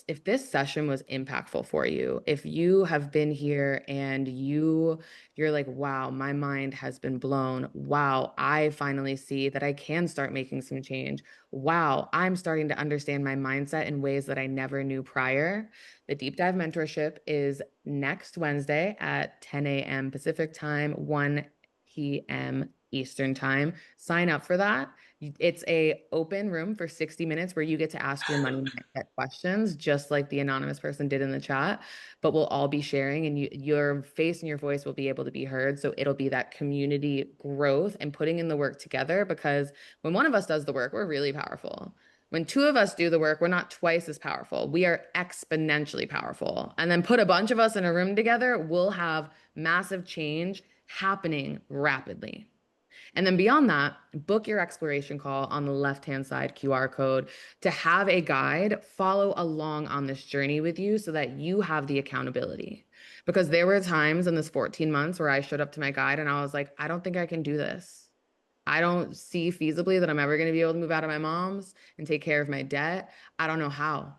Speaker 1: if this session was impactful for you, if you have been here and you're like, wow, my mind has been blown. Wow, I finally see that I can start making some change. Wow, I'm starting to understand my mindset in ways that I never knew prior. The deep dive mentorship is next Wednesday at 10 a.m. Pacific time, 1 p.m. Eastern time. Sign up for that. It's a open room for 60 minutes where you get to ask your money mindset questions, just like the anonymous person did in the chat. But we'll all be sharing, and your face and your voice will be able to be heard. So it'll be that community growth and putting in the work together, because when one of us does the work, we're really powerful. When two of us do the work, we're not twice as powerful. We are exponentially powerful. And then put a bunch of us in a room together, we'll have massive change happening rapidly. And then beyond that, book your exploration call on the left-hand side QR code to have a guide follow along on this journey with you so that you have the accountability. Because there were times in this 14 months where I showed up to my guide and I was like, I don't think I can do this. I don't see feasibly that I'm ever going to be able to move out of my mom's and take care of my debt. I don't know how.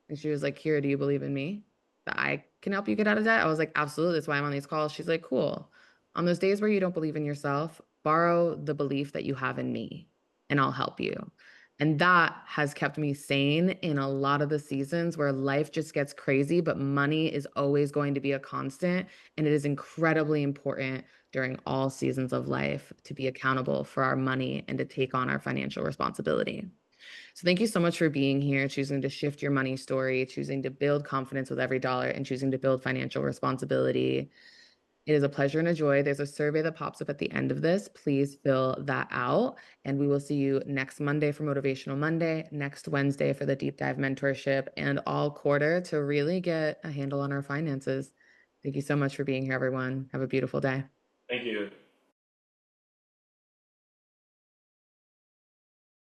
Speaker 1: And she was like, Kira, do you believe in me? That I can help you get out of debt? I was like, absolutely. That's why I'm on these calls. She's like, cool. On those days where you don't believe in yourself, borrow the belief that you have in me and I'll help you. And that has kept me sane in a lot of the seasons where life just gets crazy, but money is always going to be a constant. And it is incredibly important during all seasons of life to be accountable for our money and to take on our financial responsibility. So thank you so much for being here, choosing to shift your money story, choosing to build confidence with every dollar, and choosing to build financial responsibility. It is a pleasure and a joy. There's a survey that pops up at the end of this. Please fill that out. And we will see you next Monday for Motivational Monday, next Wednesday for the deep dive mentorship, and all quarter to really get a handle on our finances. Thank you so much for being here, everyone. Have a beautiful day.
Speaker 2: Thank you.